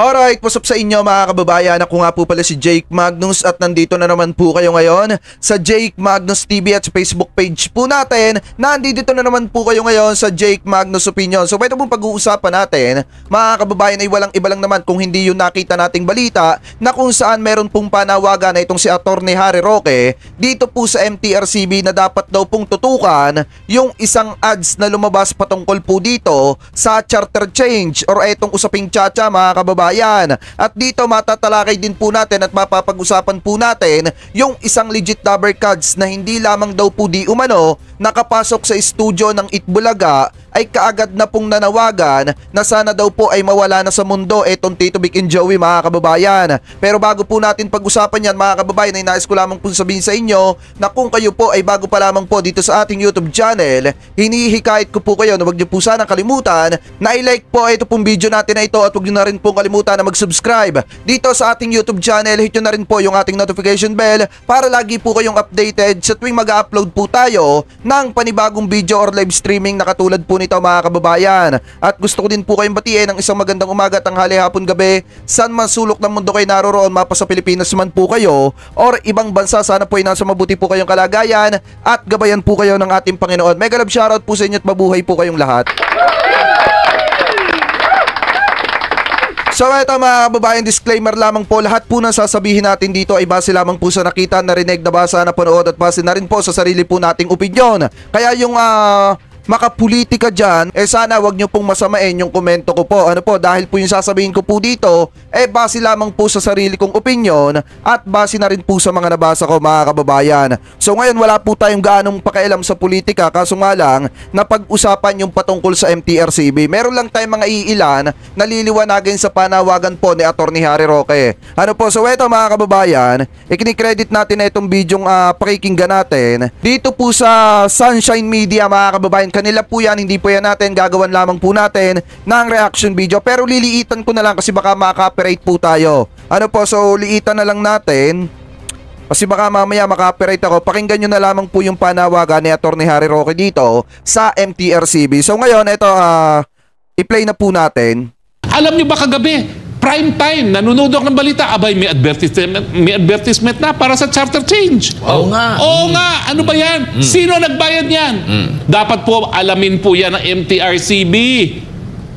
Alright, what's up sa inyo mga kababayan? Ako nga po pala si Jake Magnus at nandito na naman po kayo ngayon sa Jake Magnus TV at sa Facebook page po natin. Nandito na naman po kayo ngayon sa Jake Magnus Opinion. So ito pong pag-uusapan natin mga kababayan ay walang iba lang naman kung hindi yung nakita nating balita na kung saan meron pong panawagan na itong si Atty. Harry Roque dito po sa MTRCB na dapat daw pong tutukan yung isang ads na lumabas patungkol po dito sa charter change or itong usaping chacha mga kababayan. At dito matatalakay din po natin at mapapag-usapan po natin yung isang legit dabber cards na hindi lamang daw po di umano nakapasok sa studio ng Itbulaga ay kaagad na pong nanawagan na sana daw po ay mawala na sa mundo etong Tito Vic and Joey mga kababayan. Pero bago po natin pag-usapan yan mga kababayan ay nais ko lamang po sabihin sa inyo na kung kayo po ay bago pa lamang po dito sa ating YouTube channel, hinihikayat ko po kayo na huwag niyo po sana kalimutan na i-like po ito pong video natin na ito at huwag niyo na rin po kalimutan na mag-subscribe dito sa ating YouTube channel. Hit nyo na rin po yung ating notification bell para lagi po kayong updated sa tuwing mag-upload po tayo ng panibagong video or live streaming na katulad po nito mga kababayan. At gusto ko din po kayong batiin ng isang magandang umaga, tanghali, hapon, gabi saan man sulok ng mundo kayo naroroon, mapa sa Pilipinas man po kayo or ibang bansa, sana po ay nasa mabuti po kayong kalagayan at gabayan po kayo ng ating Panginoon. Mega love shoutout po sa inyo at mabuhay po kayong lahat. So ito mga kababayan, disclaimer lamang po, lahat po ng sasabihin natin dito ay base lamang po sa nakita, narinig, nabasa, napanood at base na rin po sa sarili po nating opinyon. Kaya yung makapolitika dyan, sana wag nyo pong masamain yung komento ko po. Ano po, dahil po yung sasabihin ko po dito, base lamang po sa sarili kong opinyon at base na rin po sa mga nabasa ko mga kababayan. So ngayon wala po tayong gaanong pakialam sa politika, kaso nga lang napag-usapan yung patungkol sa MTRCB. Meron lang tayong mga iilan na liliwanagin sa panawagan po ni Atty. Harry Roque. Ano po, so ito mga kababayan, ikini-credit natin na itong bidyong pakikinggan natin dito po sa Sunshine Media mga kababayan. Kanila po yan, hindi po yan natin, gagawan lamang po natin ng reaction video pero liliitan ko na lang kasi baka maka-copyright po tayo. Ano po, so liitan na lang natin kasi baka mamaya maka-copyright ako. Pakinggan nyo na lamang po yung panawagan ni Atty. Harry Roque dito sa MTRCB. So ngayon, ito i-play na po natin. Alam nyo ba kagabi, prime time, nanonood ako ng balita, abay may advertisement na para sa charter change. Oo nga. Oo nga, ano ba yan? Sino nagbayad yan? Dapat po alamin po yan ng MTRCB.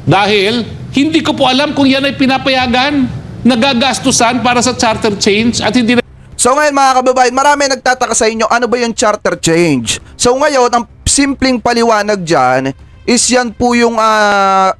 Dahil hindi ko po alam kung yan ay pinapayagan, nagagastusan para sa charter change at hindi na... So ngayon mga kababayan, marami nagtataka sa inyo, ano ba yung charter change? So ngayon, ang simpleng paliwanag dyan is yan po yung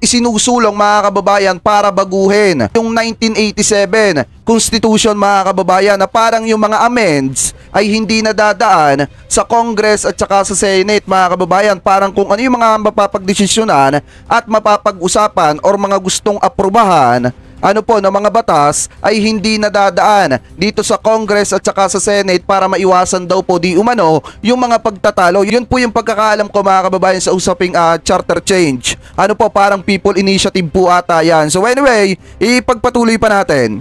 isinusulong mga kababayan para baguhin yung 1987 Constitution mga kababayan, na parang yung mga amends ay hindi nadadaan sa Congress at saka sa Senate mga kababayan. Parang kung ano yung mga mapapagdesisyonan at mapapag-usapan or mga gustong aprubahan ano po ng mga batas ay hindi nadadaan dito sa Congress at saka sa Senate para maiwasan daw po di umano yung mga pagtatalo. Yun po yung pagkakaalam ko mga kababayan sa usaping charter change. Ano po, parang people initiative po ata yan. So anyway, ipagpatuloy pa natin.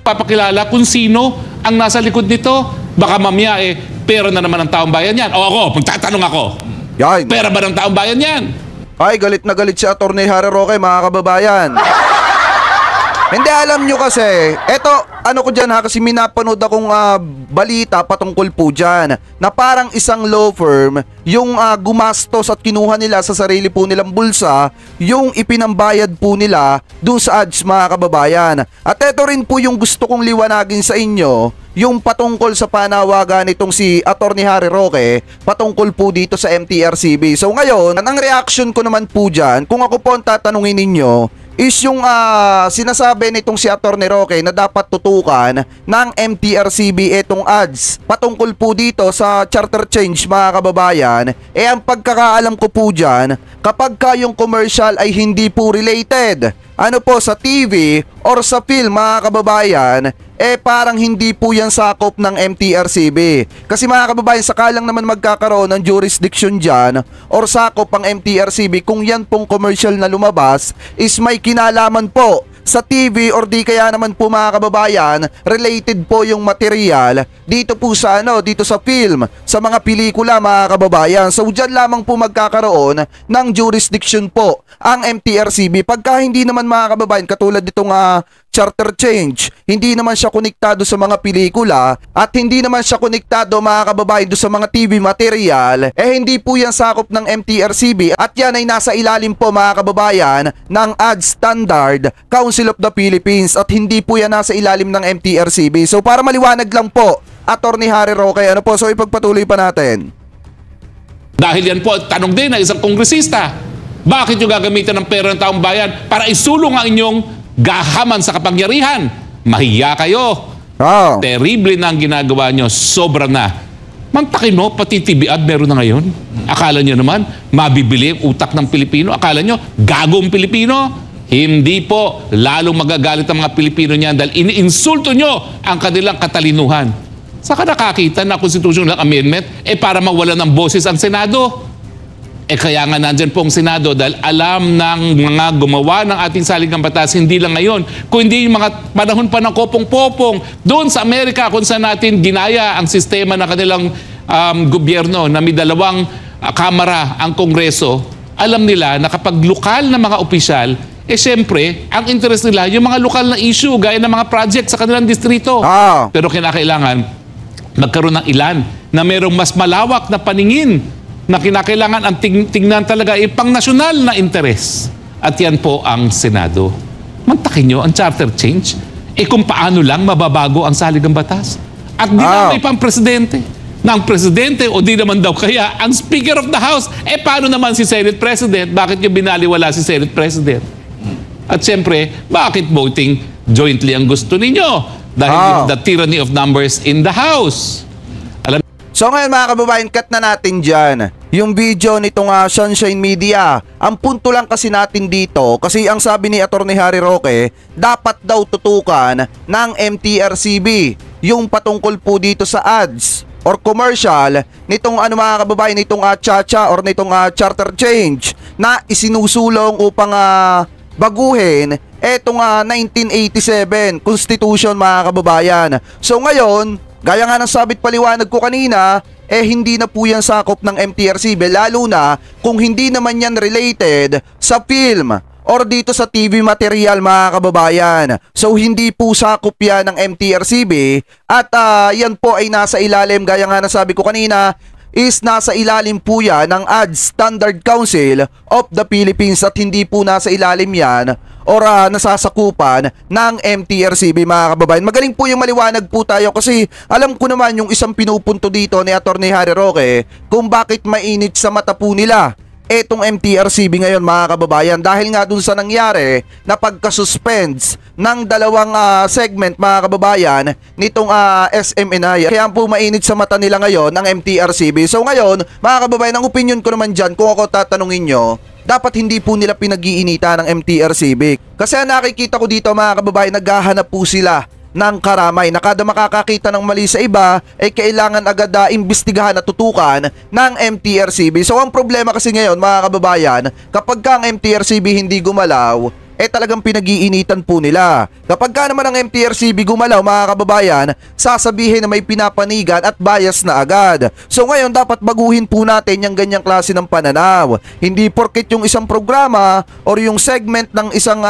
Papakilala kung sino ang nasa likod nito. Baka mamaya pera na naman ng taong bayan yan. O ako, magtatanong ako. Yan. Pera ba ng taong bayan yan? Ay, galit na galit si Atty. Harry Roque mga kababayan. Hindi, alam nyo kasi, eto, ano ko dyan ha, kasi minapanood akong balita patungkol po dyan, na parang isang law firm, yung gumastos at kinuha nila sa sarili po nilang bulsa, yung ipinambayad po nila dun sa ads mga kababayan. At eto rin po yung gusto kong liwanagin sa inyo, yung patungkol sa panawagan nitong si Atty. Harry Roque patungkol po dito sa MTRCB. So ngayon, ang reaction ko naman po dyan, kung ako po ang tatanungin ninyo, is yung sinasabi nitong si Atty. Roque na dapat tutukan ng MTRCB itong ads patungkol po dito sa charter change mga kababayan. Ang pagkakaalam ko po dyan, kapag yung commercial ay hindi po related ano po sa TV or sa film mga kababayan, parang hindi po yan sakop ng MTRCB. Kasi mga kababayan, sakalang naman magkakaroon ng jurisdiction dyan or sakop ang MTRCB kung yan pong commercial na lumabas is may kinalaman po sa TV or di kaya naman po mga kababayan, related po yung material dito po sa dito sa film, sa mga pelikula mga kababayan. So dyan lamang po magkakaroon ng jurisdiction po ang MTRCB. Pagka hindi naman mga kababayan, katulad nitong charter change, hindi naman siya konektado sa mga pelikula at hindi naman siya konektado mga kababayan do sa mga TV material, hindi po yan sakop ng MTRCB at yan ay nasa ilalim po mga kababayan ng AD Standard Council of the Philippines at hindi po yan nasa ilalim ng MTRCB. So para maliwanag lang po, Attorney Harry Roque, so ipagpatuloy pa natin. Dahil yan po, tanong din ng isang kongresista, bakit nyo gagamitan ng pera ng taong bayan para isulong ang inyong gahaman sa kapangyarihan? Mahiya kayo. Terrible na ang ginagawa nyo. Sobra na. Mantakin mo, pati TV ad meron na ngayon. Akala nyo naman, mabibili ang utak ng Pilipino. Akala nyo, gagong Pilipino. Hindi po. Lalong magagalit ang mga Pilipino niyan dahil iniinsulto nyo ang kanilang katalinuhan. Saka nakakita na constitutional amendment, para mawala ng boses ang Senado. Kaya nga nandyan po ang Senado dahil alam ng mga gumawa ng ating saligang batas, hindi lang ngayon, kundi yung mga panahon pa ng kopong-popong doon sa Amerika kung saan natin ginaya ang sistema ng kanilang gobyerno na may dalawang kamara ang Kongreso. Alam nila na kapag lokal na mga opisyal, siyempre, ang interest nila yung mga lokal na issue gaya ng mga project sa kanilang distrito. Pero kinakailangan magkaroon ng ilan na mayroong mas malawak na paningin na kinakailangan ang tingnan talaga pang-nasyonal na interes. At yan po ang Senado. Mantakin nyo ang charter change. Kung paano lang mababago ang saligang batas. At dinamay pa ang presidente. Na ang presidente o di naman daw kaya ang Speaker of the House. Paano naman si Senate President? Bakit nyo binaliwala si Senate President? At siyempre, bakit voting jointly ang gusto ninyo? Dahil the tyranny of numbers in the House. So ngayon mga kababayan, cut na natin dyan yung video nitong Sunshine Media. Ang punto lang kasi natin dito, kasi ang sabi ni Attorney Harry Roque, dapat daw tutukan ng MTRCB yung patungkol po dito sa ads or commercial nitong mga kababayan, nitong chacha or nitong charter change na isinusulong upang baguhin etong 1987 Constitution mga kababayan. So ngayon, gaya nga ng sabit paliwanag ko kanina, hindi na po yan sakop ng MTRCB, lalo na kung hindi naman yan related sa film or dito sa TV material mga kababayan. So hindi po sakop yan ng MTRCB at yan po ay nasa ilalim, gaya nga ng sabi ko kanina, is nasa ilalim po yan ng AD Standard Council of the Philippines at hindi po nasa ilalim yan or nasasakupan ng MTRCB mga kababayan. Magaling po yung maliwanag po tayo kasi alam ko naman yung isang pinupunto dito ni Attorney Harry Roque kung bakit mainit sa mata po nila etong MTRCB ngayon mga kababayan dahil nga dun sa nangyari na pagka-suspense ng dalawang segment mga kababayan nitong SMNI. Kaya po mainit sa mata nila ngayon ang MTRCB. So ngayon mga kababayan, ang opinion ko naman dyan, kung ako tatanungin nyo, dapat hindi po nila pinag-iinita ng MTRCB. Kasi ang nakikita ko dito mga kababayan, naghahanap po sila ng karamay. Na kada makakakita ng mali sa iba, kailangan agad imbestigahan at tutukan ng MTRCB. So ang problema kasi ngayon mga kababayan, kapag ang MTRCB hindi gumalaw, talagang pinag-iinitan po nila. Kapag ka naman ang MTRCB gumalaw mga kababayan, sasabihin na may pinapanigan at bias na agad. So ngayon dapat baguhin po natin yung ganyang klase ng pananaw. Hindi porket yung isang programa or yung segment ng isang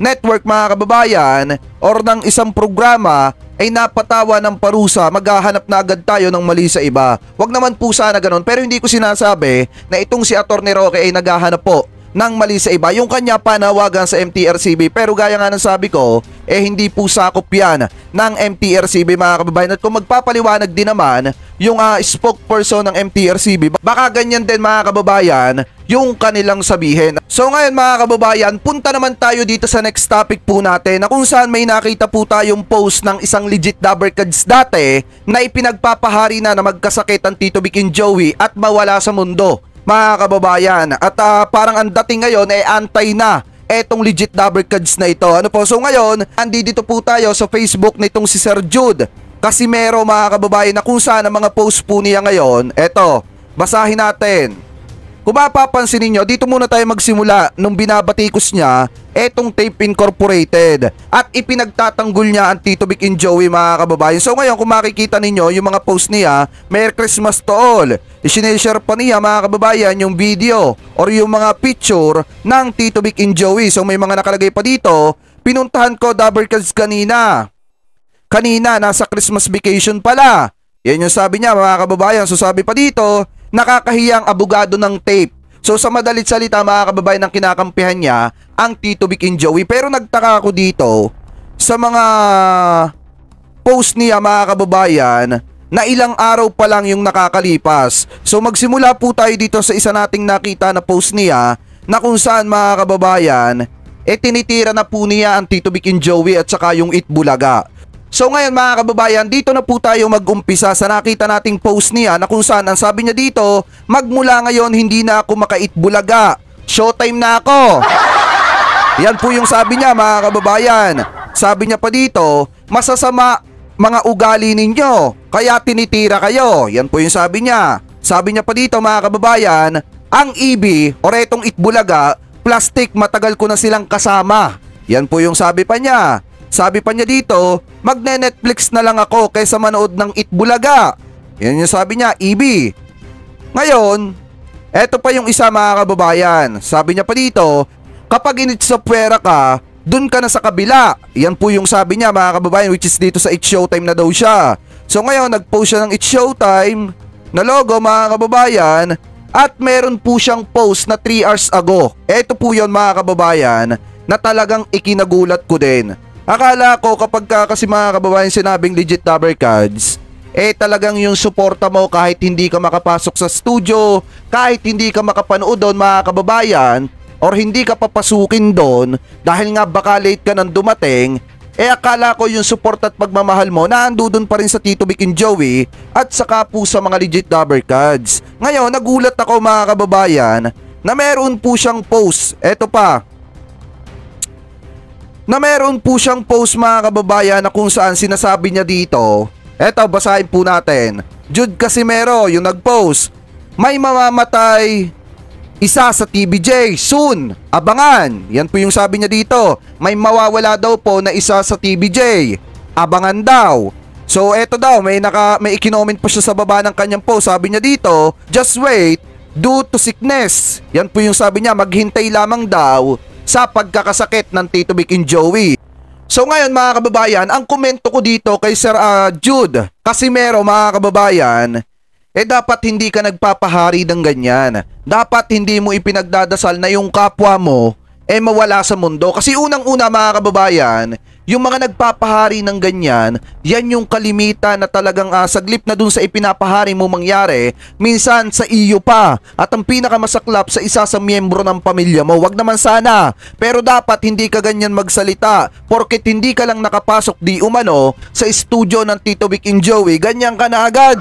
network mga kababayan or ng isang programa ay napatawa ng parusa, maghahanap na agad tayo ng mali sa iba. Wag naman po sana ganun, pero hindi ko sinasabi na itong si Attorney Roque ay naghahanap po ng mali sa iba. Yung kanya panawagan sa MTRCB, pero gaya nga ng sabi ko, hindi po sakop yan ng MTRCB mga kababayan. At kung magpapaliwanag din naman yung spokesperson ng MTRCB, baka ganyan din mga kababayan yung kanilang sabihin. So ngayon mga kababayan, punta naman tayo dito sa next topic po natin na kung saan may nakita po tayong post ng isang legit dabberkads dati na ipinagpapahari na magkasakit ang Tito Vic and Joey at mawala sa mundo mga kababayan. At parang ang dating ngayon antay na etong legit dabberkads na ito. So ngayon, andito po tayo sa Facebook nitong si Sir Jude Casimero mga kababayan na kung saan ang mga post po niya ngayon. Eto, basahin natin. Kung mapapansin ninyo, dito muna tayo magsimula nung binabatikos niya etong Tape Incorporated at ipinagtatanggol niya ang Tito Vic and Joey mga kababayan. So ngayon kung makikita ninyo yung mga post niya, Merry Christmas to all. Isineshare pa niya mga kababayan yung video or yung mga picture ng Tito Vic and Joey. So may mga nakalagay pa dito, pinuntahan ko Dabarkads kanina. Kanina nasa Christmas vacation pala. Yan yung sabi niya mga kababayan. So sabi pa dito, nakakahiyang abogado ng tape. So sa madalit salita mga kababayan, ng kinakampihan niya ang Tito Vic and Joey. Pero nagtaka ako dito sa mga post niya mga kababayan na ilang araw pa lang yung nakakalipas. So magsimula po tayo dito sa isa nating nakita na post niya na kung saan mga kababayan tinitira na po niya ang Tito Vic and Joey at saka yung Itbulaga. So ngayon mga kababayan, dito na po tayo mag-umpisa sa nakita nating post niya na kung saan ang sabi niya dito, magmula ngayon hindi na ako makaitbulaga, showtime na ako. Yan po yung sabi niya mga kababayan. Sabi niya pa dito, masasama mga ugali ninyo, kaya tinitira kayo. Yan po yung sabi niya. Sabi niya pa dito mga kababayan, ang EB o etong Itbulaga, plastic matagal ko na silang kasama. Yan po yung sabi pa niya. Sabi pa niya dito, magne-Netflix na lang ako kaysa manood ng Itbulaga. Yan yung sabi niya, EB. Ngayon, eto pa yung isa mga kababayan. Sabi niya pa dito, kapag init-software ka, dun ka na sa kabila. Yan po yung sabi niya mga kababayan, which is dito sa It's Showtime na daw siya. So ngayon, nag-post siya ng It's Showtime na logo mga kababayan at meron po siyang post na 3 hours ago. Eto po yun mga kababayan na talagang ikinagulat ko din. Akala ko kapag kasi mga kababayan sinabing legit Dabarkads, talagang yung suporta mo kahit hindi ka makapasok sa studio, kahit hindi ka makapanood doon mga kababayan, or hindi ka papasukin doon dahil nga baka late ka nang dumating, akala ko yung support at pagmamahal mo na andun pa rin sa Tito Vic and Joey at saka po sa mga legit Dabarkads. Ngayon nagulat ako mga kababayan na meron po siyang post, eto pa, na meron po siyang post mga kababayan na kung saan sinasabi niya dito. Eto, basahin po natin. Jude Casimero yung nagpost. May mamamatay isa sa TVJ soon. Abangan. Yan po yung sabi niya dito. May mawawala daw po na isa sa TVJ. Abangan daw. So eto daw, may ikinoment po siya sa baba ng kanyang post. Sabi niya dito, just wait, due to sickness. Yan po yung sabi niya, maghintay lamang daw sa pagkakasakit ng Tito Vic and Joey. So ngayon mga kababayan, ang komento ko dito kay Sir Jude Casimero mga kababayan, dapat hindi ka nagpapahari ng ganyan. Dapat hindi mo ipinagdadasal na yung kapwa mo mawala sa mundo. Kasi unang-una mga kababayan, yung mga nagpapahari ng ganyan, yan yung kalimitan na talagang saglip na dun sa ipinapahari mo mangyari, minsan sa iyo pa. At ang pinakamasaklap sa isa sa miyembro ng pamilya mo, wag naman sana. Pero dapat hindi ka ganyan magsalita, porket hindi ka lang nakapasok di umano sa studio ng Tito Vic and Joey, ganyan ka na agad.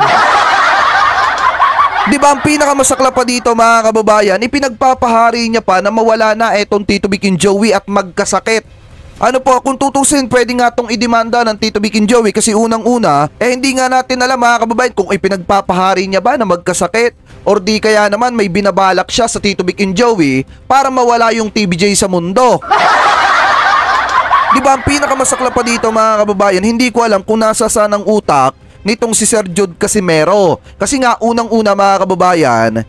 Diba ang pinakamasaklap pa dito mga kababayan, ipinagpapahari niya pa na mawala na etong Tito Vic and Joey at magkasakit. Ano po, kung tutusin, pwede nga itong idemanda ng Tito Vic and Joey kasi unang-una, hindi nga natin alam mga kababayan kung ipinagpapahari niya ba na magkasakit or di kaya naman may binabalak siya sa Tito Vic and Joey para mawala yung TVJ sa mundo. Diba ang pinakamasaklap pa dito mga kababayan, hindi ko alam kung nasa saan ang utak nitong si Sir Jude Casimero. Kasi nga unang-una mga kababayan,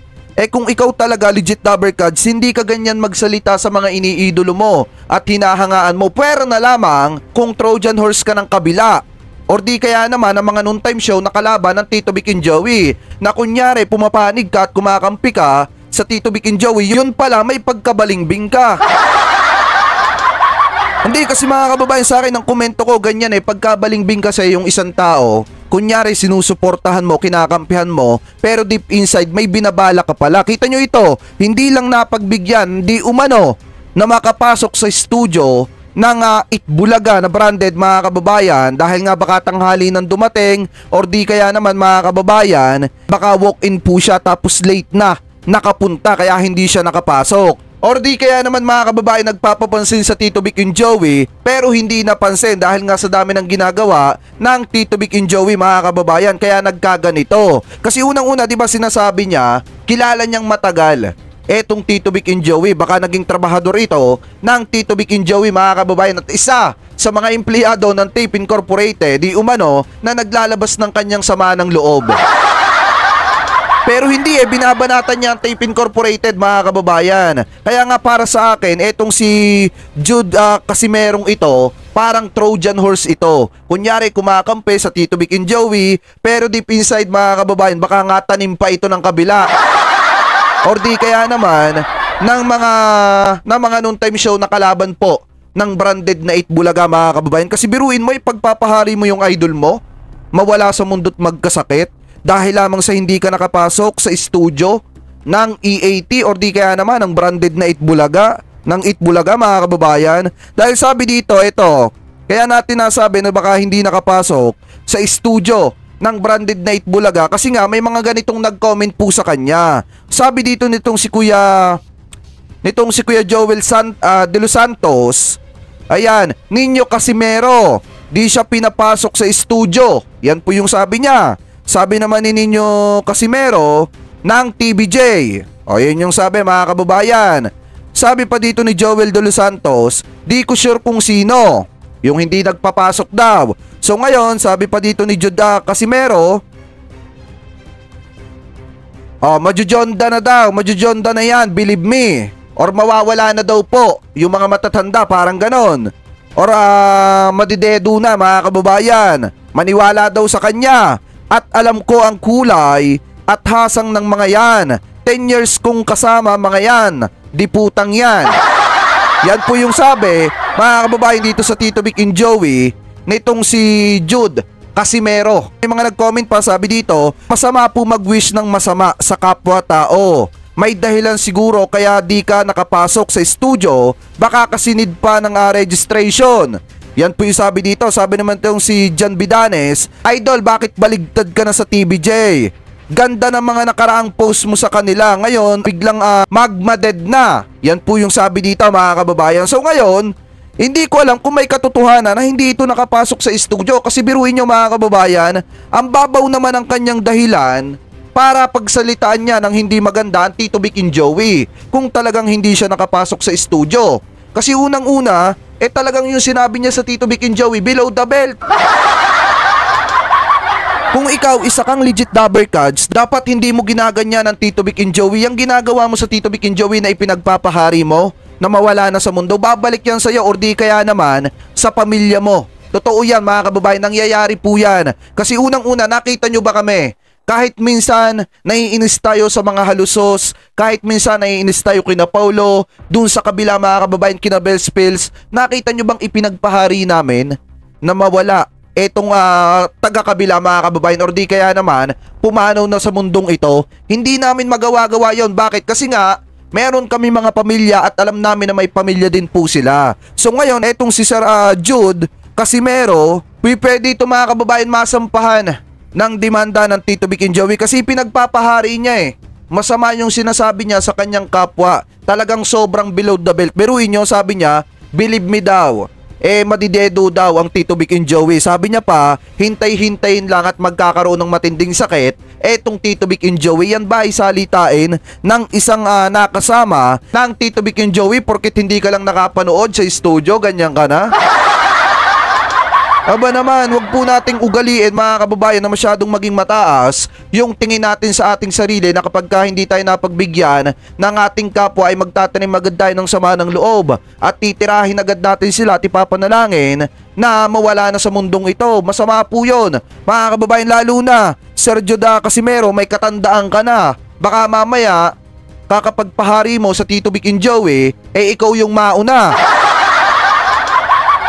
kung ikaw talaga legit Dabarkads, hindi ka ganyan magsalita sa mga iniidolo mo at hinahangaan mo. Pwera na lamang kung Trojan horse ka ng kabila. Or di kaya naman ang mga noon time show na kalaban ng Tito Vic and Joey na kunyari pumapanig ka at kumakampi ka sa Tito Vic and Joey, yun pala may pagkabalingbing ka. Hindi kasi mga kababayan, sa akin ang komento ko ganyan pagkabalingbing kasi yung isang tao, kunyari sinusuportahan mo, kinakampihan mo, pero deep inside may binabala ka pala. Kita nyo ito, hindi lang napagbigyan, hindi umano na makapasok sa studio ng Itbulaga na branded mga kababayan dahil nga baka tanghali nang dumating or di kaya naman mga kababayan, baka walk-in po siya tapos late na nakapunta kaya hindi siya nakapasok. Or di kaya naman mga kababayan nagpapapansin sa Tito Vic and Joey pero hindi napansin dahil nga sa dami ng ginagawa ng Tito Vic and Joey mga kababayan kaya nagkaganito. Kasi unang-una 'di ba sinasabi niya kilala niyang matagal etong Tito Vic and Joey. Baka naging trabahador ito ng Tito Vic and Joey, mga kababayan, at isa sa mga empleyado ng Tape Incorporated, di umano, na naglalabas ng kanyang sama ng loob. Pero hindi binabanatan niya ang Tape Incorporated, mga kababayan. Kaya nga para sa akin, etong si Jude Casimerong ito, parang Trojan horse ito. Kunyari kumakampi sa Tito Vic and Joey, pero deep inside, mga kababayan, baka nga tanim pa ito ng kabila. Or di kaya naman ng mga noon time show na kalaban po ng branded na Itbulaga, mga kababayan. Kasi biruin mo, pagpapahari mo yung idol mo, mawala sa mundo't magkasakit dahil lamang sa hindi ka nakapasok sa studio ng EAT or di kaya naman ng branded na Itbulaga, mga kababayan. Dahil sabi dito, ito, kaya natin nasabi na baka hindi nakapasok sa studio ng branded na Itbulaga kasi nga may mga ganitong nag-comment po sa kanya. Sabi dito nitong si Kuya Joel De Los Santos, ayan, Nino Casimero, di siya pinapasok sa studio. Yan po yung sabi niya. Sabi naman ni Nino Casimero ng TVJ. O yun yung sabi, mga kababayan. Sabi pa dito ni Joel De Los Santos, di ko sure kung sino yung hindi nagpapasok daw. So ngayon, sabi pa dito ni Jude Casimero, majujonda na daw, majujonda na yan, believe me. Or mawawala na daw po yung mga matatanda, parang ganon. Or madidedo na, mga kababayan. Maniwala daw sa kanya. At alam ko ang kulay at hasang ng mga yan. 10 years kong kasama mga yan. Di putang yan. Yan po yung sabi, mga kababayan, dito sa Tito Vic and Joey nitong si Jude Casimero. May mga nag-comment pa, sabi dito, masama po mag-wish ng masama sa kapwa-tao. May dahilan siguro kaya di ka nakapasok sa studio, baka kasi need pa ng registration. Yan po yung sabi dito. Sabi naman itong si John Bidanes, Idol, bakit baligtad ka na sa TVJ? Ganda ng mga nakaraang post mo sa kanila. Ngayon, biglang magma-dead na. Yan po yung sabi dito, mga kababayan. So ngayon, hindi ko alam kung may katotohanan na hindi ito nakapasok sa studio. Kasi biruin nyo, mga kababayan, ang babaw naman ang kanyang dahilan para pagsalitaan niya ng hindi maganda ang Tito Vic and Joey kung talagang hindi siya nakapasok sa studio. Kasi unang-una, talagang yung sinabi niya sa Tito Vic and Joey, below the belt. Kung ikaw isa kang legit dabber cards, dapat hindi mo ginaganyan ng Tito Vic and Joey. Yung ginagawa mo sa Tito Vic and Joey na ipinagpapahari mo, na mawala na sa mundo, babalik yan sa'yo or di kaya naman sa pamilya mo. Totoo yan, mga kababayan, nangyayari po yan. Kasi unang-una, nakita nyo ba kami? Kahit minsan naiinis tayo sa mga halusos, kahit minsan naiinis tayo kina Paulo, dun sa kabila, mga kababayan, kina Bell Spills, nakita nyo bang ipinagpahari namin na mawala etong taga-kabila, mga kababayan, or di kaya naman pumanaw na sa mundong ito? Hindi namin magawa-gawa yon. Bakit? Kasi nga meron kami mga pamilya at alam namin na may pamilya din po sila. So ngayon, etong si Sir Jude Casimero, pwede ito, mga kababayan, masampahan ng demanda ng Tito Vic and Joey kasi pinagpapahari niya Masama yung sinasabi niya sa kanyang kapwa. Talagang sobrang below the belt. Biruin nyo, sabi niya, believe me daw. Madidedo daw ang Tito Vic and Joey. Sabi niya pa, hintay-hintayin lang at magkakaroon ng matinding sakit. Etong Tito Vic and Joey, yan ba isalitain ng isang nakasama ng Tito Vic and Joey porket hindi ka lang nakapanood sa studio, ganyan ka na? Aba naman, wag po nating ugaliin, mga kababayan, na masyadong maging mataas yung tingin natin sa ating sarili na kapag hindi tayo napagbigyan ng ating kapwa ay magtatanim agad tayo ng sama ng loob at titirahin agad natin sila at ipapanalangin na mawala na sa mundong ito. Masama po yun, mga kababayan, lalo na Sergio Casimero, may katandaan ka na. Baka mamaya kakapagpahari mo sa Tito Vic and Joey, ikaw yung mauna.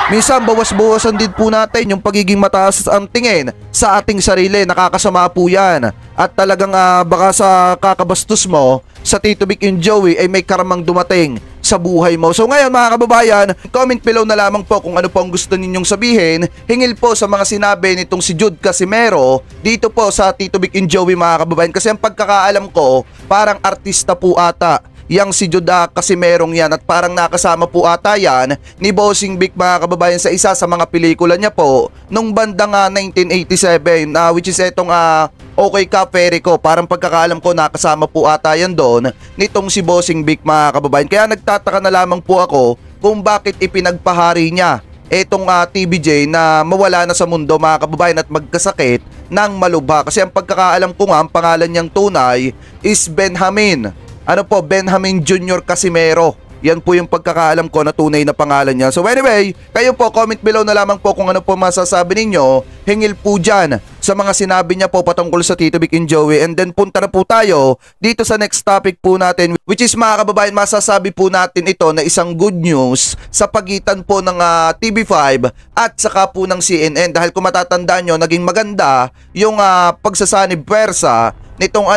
Minsan bawas-bawasan din po natin yung pagiging mataas ang tingin sa ating sarili. Nakakasama po yan. At talagang baka sa kakabastos mo sa Tito Vic and Joey ay may karamang dumating sa buhay mo. So ngayon, mga kababayan, comment below na lamang po kung ano po ang gusto ninyong sabihin. Hingil po sa mga sinabi nitong si Jude Casimero dito po sa Tito Vic and Joey, mga kababayan. Kasi ang pagkakaalam ko, parang artista po ata yang si Judah kasi merong yan at parang nakasama po ata yan ni Bossing Vic mga kababayan sa isa sa mga pelikula niya po nung bandang 1987 which is etong Okay Ka Perico. Parang pagkakaalam ko nakasama po ata yan doon nitong si Bossing Vic mga kababayan. Kaya nagtataka na lamang po ako kung bakit ipinagpahari niya etong TVJ na mawala na sa mundo mga kababayan at magkasakit ng malubha. Kasi ang pagkakaalam ko nga ang pangalan niyang tunay is Benjamin. Ano po, Benjamin Jr. Casimero. Yan po yung pagkakaalam ko na tunay na pangalan niya. So anyway, kayo po comment below na lamang po kung ano po masasabi ninyo. Hingil po dyan sa mga sinabi niya po patungkol sa Tito Vic and Joey. And then punta na po tayo dito sa next topic po natin, which is mga kababayan, masasabi po natin ito na isang good news sa pagitan po ng TV5 at saka po ng CNN. Dahil kung matatandaan nyo, naging maganda yung pagsasanib pwersa nitong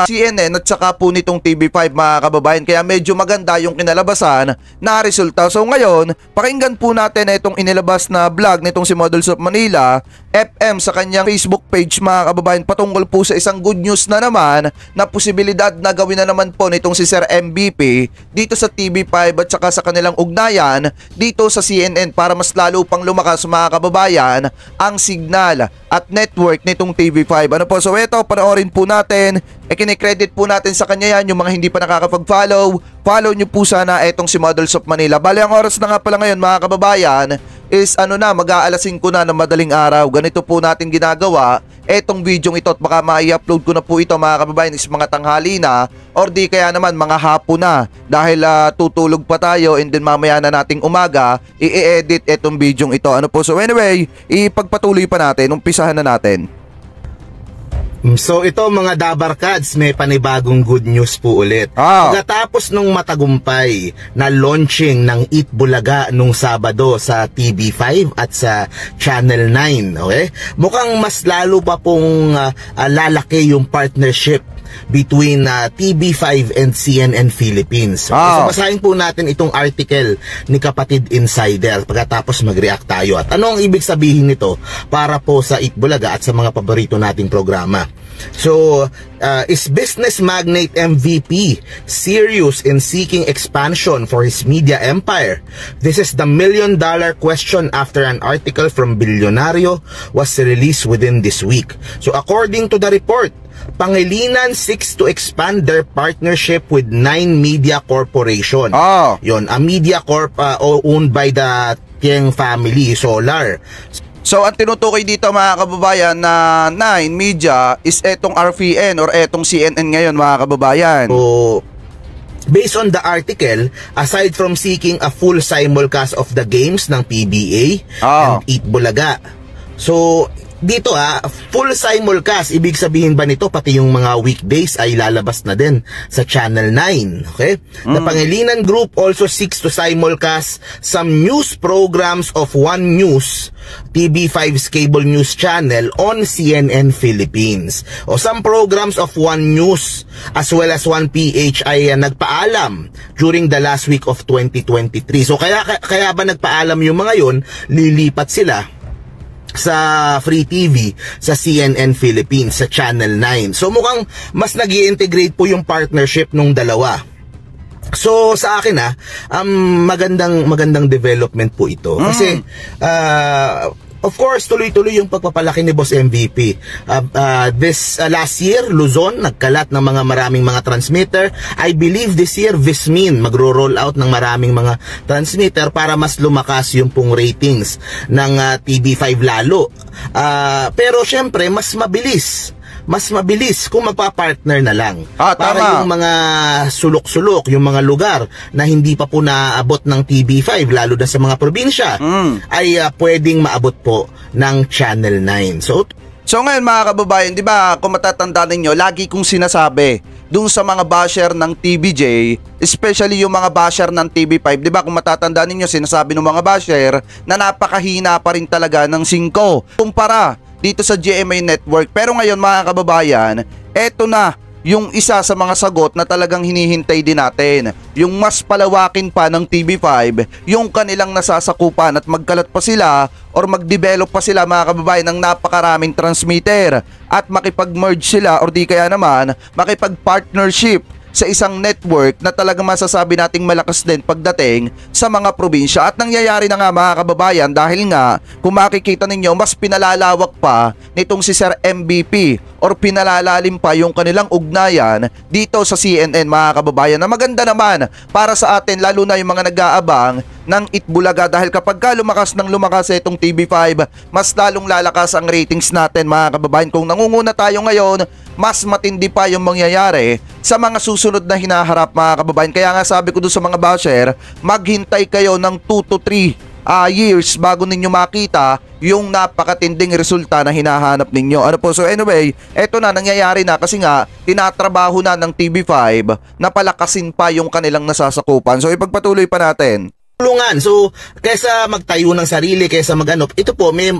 CNN at saka po nitong TV5 mga kababayan. Kaya medyo maganda yung kinalabasan na resulta. So ngayon, pakinggan po natin itong inilabas na vlog nitong si Models of Manila FM sa kanyang Facebook page mga kababayan patungkol po sa isang good news na naman na posibilidad na gawin na naman po nitong si Sir MVP dito sa TV5 at saka sa kanilang ugnayan dito sa CNN para mas lalo pang lumakas mga kababayan ang signal at network nitong TV5. Ano po? So ito, panoorin po natin. Kinikredit po natin sa kanya yan. Yung mga hindi pa nakakapag-follow, follow nyo po sana etong si Models of Manila. Bali, ang oras na nga pala ngayon mga kababayan is mag-aalas 5 na ng madaling araw. Ganito po natin ginagawa etong video ito at baka ma-i-upload ko na po ito mga kababayan is mga tanghali na or di kaya naman mga hapon na dahil tutulog pa tayo and then mamaya na nating umaga i-edit etong video ito. Ano po? So anyway, ipagpatuloy pa natin, umpisahan na natin. So ito mga Dabarkads, may panibagong good news po ulit. Pagkatapos nung matagumpay na launching ng Eat Bulaga nung Sabado sa TV5 at sa Channel 9, okay? Mukhang mas lalo pa pong lalaki yung partnership between TV5 and CNN Philippines. Okay, so basahin po natin itong article ni Kapatid Insider pagkatapos mag-react tayo. At ano ang ibig sabihin nito para po sa Eat Bulaga at sa mga paborito nating programa? So, is business magnate MVP serious in seeking expansion for his media empire? This is the million-dollar question after an article from Bilyonaryo was released within this week. So, according to the report, Pangilinan seeks to expand their partnership with 9 Media Corporation. Yon, a media corp owned by the Tieng family, Solar. So ang tinutukoy dito mga kababayan na 9 Media is etong RPN or etong CNN ngayon mga kababayan. So, based on the article, aside from seeking a full simulcast of the games ng PBA and Eat Bulaga, so dito full simulcast, ibig sabihin ba nito pati yung mga weekdays ay lalabas na din sa Channel 9, okay? The Pangilinan Group also seeks to simulcast some news programs of One News, TV5's cable news channel on CNN Philippines. O some programs of One News as well as One PH ay nagpaalam during the last week of 2023. So kaya ba nagpaalam yung mga yon, lilipat sila sa Free TV, sa CNN Philippines, sa Channel 9. So mukhang mas nag-i-integrate po yung partnership nung dalawa. So sa akin magandang development po ito. Kasi of course, tuloy-tuloy yung pagpapalaki ni Boss MVP. This last year, Luzon, nagkalat ng maraming mga transmitter. I believe this year, Vismin, magro-roll out ng maraming mga transmitter para mas lumakas yung pong ratings ng TV5 lalo. Pero syempre, mas mabilis kung magpa-partner na lang. Para yung mga sulok-sulok, yung mga lugar na hindi pa po naabot ng TV5, lalo na sa mga probinsya, ay pwedeng maabot po ng Channel 9. So ngayon mga kababayan, di ba kung matatandaan ninyo, lagi kong sinasabi dun sa mga basher ng TVJ, especially yung mga basher ng TV5, di ba kung matatandaan ninyo, sinasabi ng mga basher na napakahina pa rin talaga ng 5 kumpara dito sa GMA Network. Pero ngayon mga kababayan, eto na yung isa sa mga sagot na talagang hinihintay din natin. Yung mas palawakin pa ng TV5, yung kanilang nasasakupan at magkalat pa sila or mag-develop pa sila mga kababayan ng napakaraming transmitter at makipag-merge sila or di kaya naman makipag-partnership sa isang network na talagang masasabi nating malakas din pagdating sa mga probinsya. At nangyayari na nga mga kababayan dahil nga kung makikita ninyo mas pinalalawak pa nitong si Sir MVP or pinalalalim pa yung kanilang ugnayan dito sa CNN mga kababayan, na maganda naman para sa atin lalo na yung mga nag-aabang ng Itbulaga, dahil kapag ka lumakas ng lumakas itong TV5 mas lalong lalakas ang ratings natin mga kababayan. Kung nangunguna tayo ngayon, mas matindi pa yung mangyayari sa mga susunod na hinaharap mga kababayan. Kaya nga sabi ko doon sa mga basher, maghintay kayo ng 2 to 3 years bago ninyo makita yung napakatinding resulta na hinahanap ninyo. Ano po, so anyway, eto na, nangyayari na kasi nga tinatrabaho na ng TV5 na palakasin pa yung kanilang nasasakupan. So ipagpatuloy pa natin. So, kaysa magtayo ng sarili, kaysa magano, ito po may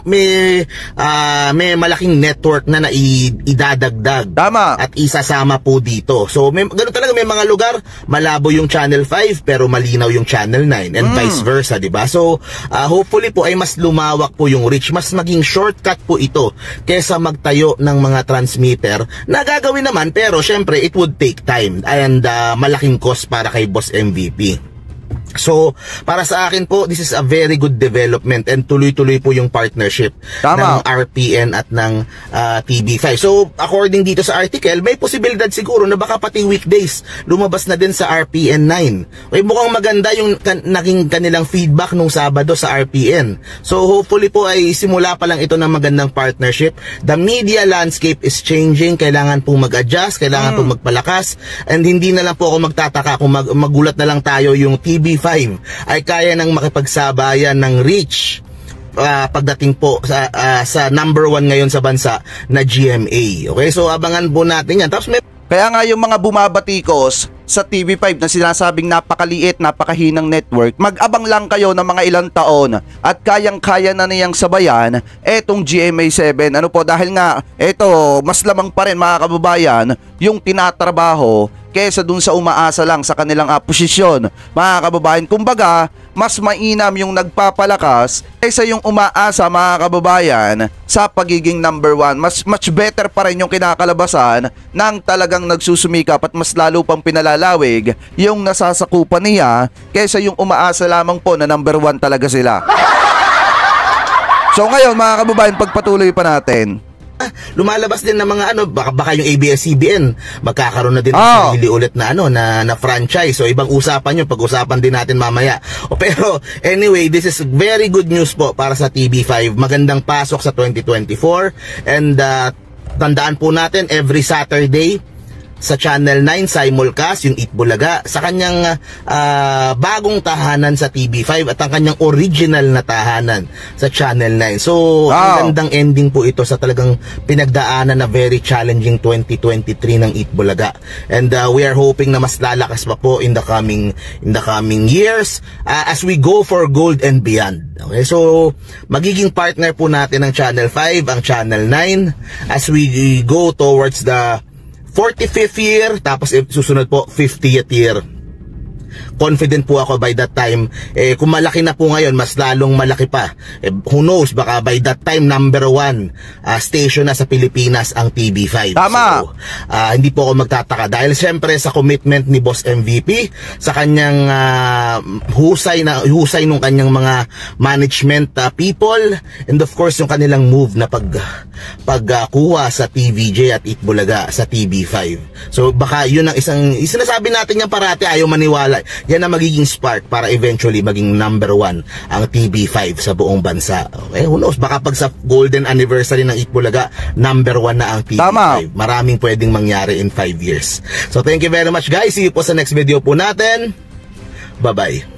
malaking network na idadagdag. Tama. At isasama po dito. So, ganoon talaga, may mga lugar malabo yung Channel 5 pero malinaw yung Channel 9 and vice versa, di ba? So, hopefully po ay mas lumawak po yung reach, mas maging shortcut po ito kaysa magtayo ng mga transmitter na gagawin naman, pero syempre it would take time and malaking cost para kay Boss MVP. So, para sa akin po, this is a very good development and tuloy-tuloy po yung partnership ng RPN at ng TV5. So, according dito sa article, may posibilidad siguro na baka pati weekdays lumabas na din sa RPN 9. Okay, mukhang maganda yung naging kanilang feedback nung Sabado sa RPN. So, hopefully po ay simula pa lang ito ng magandang partnership. The media landscape is changing. Kailangan pong mag-adjust, kailangan pong magpalakas, and hindi na lang po ako magtataka kung magulat na lang tayo yung TV5 ay kaya nang makipagsabayan ng reach pagdating po sa number 1 ngayon sa bansa na GMA. Okay, so abangan po natin yan. Tapos kaya nga yung mga bumabatikos sa TV5 na sinasabing napakaliit, napakahinang network, mag-abang lang kayo ng mga ilang taon at kayang-kaya na niyang sabayan etong GMA7. Ano po, dahil nga eto mas lamang pa rin mga kababayan yung tinatrabaho kesa dun sa umaasa lang sa kanilang posisyon. Mga kababayan, kumbaga, mas mainam yung nagpapalakas kaysa yung umaasa mga kababayan sa pagiging number 1. Much better pa rin yung kinakalabasan ng talagang nagsusumikap at mas lalo pang pinalalawig yung nasasakupan niya kaysa yung umaasa lamang po na number 1 talaga sila. So ngayon mga kababayan, pagpatuloy pa natin. Lumalabas din ng mga baka yung ABS-CBN magkakaroon na din ng sarili ulit na na franchise. So ibang usapan yun, pag-usapan din natin mamaya. Pero anyway, this is very good news po para sa TV5. Magandang pasok sa 2024 and tandaan po natin every Saturday sa Channel 9 simulcast yung Itbulaga sa kanyang bagong tahanan sa TV5 at ang kanyang original na tahanan sa Channel 9. So, ang gandang ending po ito sa talagang pinagdaanan na very challenging 2023 ng Itbulaga. And we are hoping na mas lalakas pa po in the coming years as we go for gold and beyond. Okay? So, magiging partner po natin ng Channel 5, ang Channel 9 as we go towards the 45th year, tapos susunod po 50th year. Confident po ako by that time, kung malaki na po ngayon, mas lalong malaki pa. Who knows, baka by that time number 1 station na sa Pilipinas ang TV5. Tama. So, hindi po ako magtataka dahil siyempre sa commitment ni Boss MVP, sa kanyang husay nung kanyang mga management people, and of course yung kanilang move na pagkuha sa TVJ at Itbulaga sa TV5. So baka yun ang sinasabi natin yan parati, ayaw maniwala. Yan ang magiging spark para eventually maging number 1 ang TV5 sa buong bansa. Okay, who knows, baka pag sa golden anniversary ng Itbulaga, number 1 na ang TV5. Tama. Maraming pwedeng mangyari in 5 years. So thank you very much guys. See you po sa next video po natin. Bye-bye.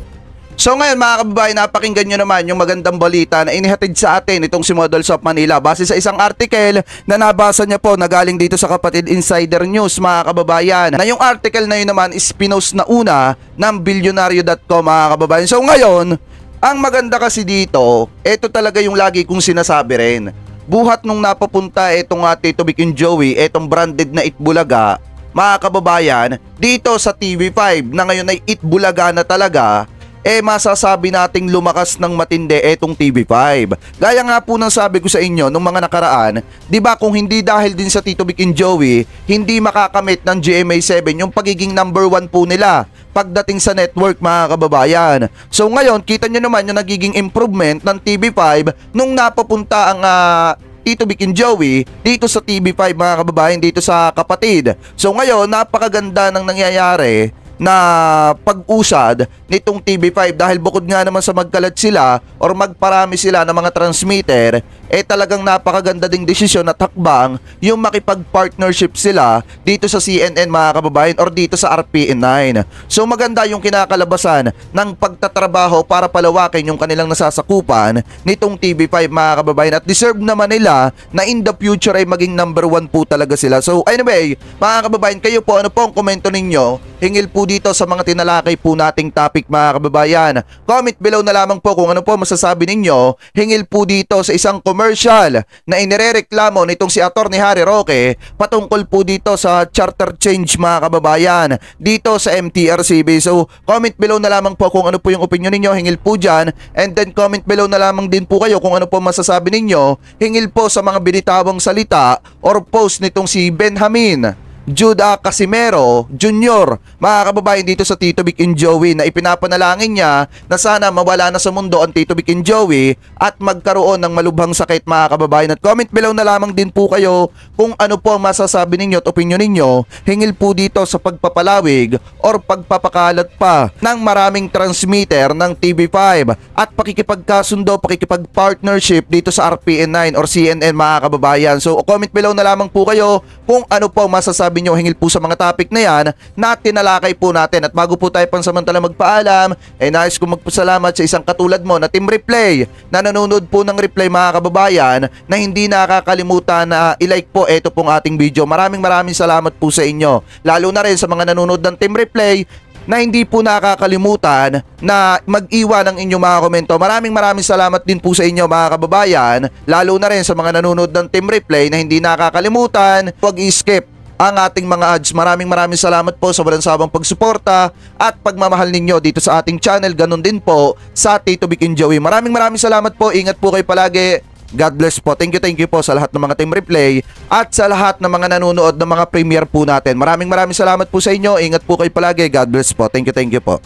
So ngayon mga kababayan, napakinggan nyo naman yung magandang balita na inihatid sa atin itong si Models of Manila base sa isang article na nabasa niya po na galing dito sa Kapatid Insider News mga kababayan, na yung article na yun naman is pinost na una ng Bilyonaryo.com mga kababayan. So ngayon, ang maganda kasi dito, ito talaga yung lagi kong sinasabi rin. Buhat nung napapunta itong Tito Vic and Joey, itong branded na Itbulaga, mga kababayan, dito sa TV5 na ngayon ay Itbulaga na talaga, masasabi nating lumakas ng matindi etong TV5. Gaya nga po ng sabi ko sa inyo nung mga nakaraan, di ba kung hindi dahil din sa Tito Vic and Joey, hindi makakamit ng GMA7 yung pagiging number 1 po nila pagdating sa network, mga kababayan. So ngayon, kita nyo naman yung nagiging improvement ng TV5 nung napapunta ang Tito Vic and Joey dito sa TV5, mga kababayan, dito sa kapatid. So ngayon, napakaganda ng nangyayari na pag-usad nitong TV5 dahil bukod nga naman sa magkalat sila or magparami sila ng mga transmitter, talagang napakaganda ding desisyon at hakbang yung makipag-partnership sila dito sa CNN, mga kababayan, or dito sa RPN9. So maganda yung kinakalabasan ng pagtatrabaho para palawakin yung kanilang nasasakupan nitong TV5, mga kababayan, at deserve naman nila na in the future ay maging number 1 po talaga sila. So anyway, mga kababayan, kayo po, ano po ang komento ninyo hingil po dito sa mga tinalakay po nating topic, mga kababayan? Comment below na lamang po kung ano po masasabi ninyo hingil po dito sa isang commercial na inirereklamo nitong si Attorney Harry Roque patungkol po dito sa charter change, mga kababayan, dito sa MTRCB. So comment below na lamang po kung ano po yung opinion ninyo hingil po dyan, and then comment below na lamang din po kayo kung ano po masasabi ninyo hingil po sa mga binitawang salita or post nitong si Benjamin Judah Casimero Jr., mga kababayan, dito sa Tito Vic and Joey, na ipinapanalangin niya na sana mawala na sa mundo ang Tito Vic and Joey at magkaroon ng malubhang sakit, mga kababayan. At comment below na lamang din po kayo kung ano po ang masasabi ninyo at opinion ninyo hingil po dito sa pagpapalawig or pagpapakalat pa ng maraming transmitter ng TV5 at pakikipagkasundo, pakikipagpartnership dito sa RPN9 or CNN, mga kababayan. So comment below na lamang po kayo kung ano po ang masasabi nyo hingil po sa mga topic na yan na tinalakay po natin. At bago po tayo pansamantala magpaalam, nais ko magpasalamat sa isang katulad mo na Team Replay na nanonood po ng Replay, mga kababayan, na hindi nakakalimutan na i-like po ito pong ating video. Maraming salamat po sa inyo, lalo na rin sa mga nanonood ng Team Replay na hindi po nakakalimutan na mag-iwan ng inyong mga komento. Maraming salamat din po sa inyo, mga kababayan, lalo na rin sa mga nanonood ng Team Replay na hindi nakakalimutan huwag i-skip ang ating mga ads. Maraming salamat po sa walang sawang pagsuporta at pagmamahal ninyo dito sa ating channel. Ganun din po sa Tito Vic and Joey. Maraming salamat po. Ingat po kayo palagi. God bless po. Thank you po sa lahat ng mga Team Replay at sa lahat ng mga nanonood ng mga premiere po natin. Maraming salamat po sa inyo. Ingat po kayo palagi. God bless po. Thank you po.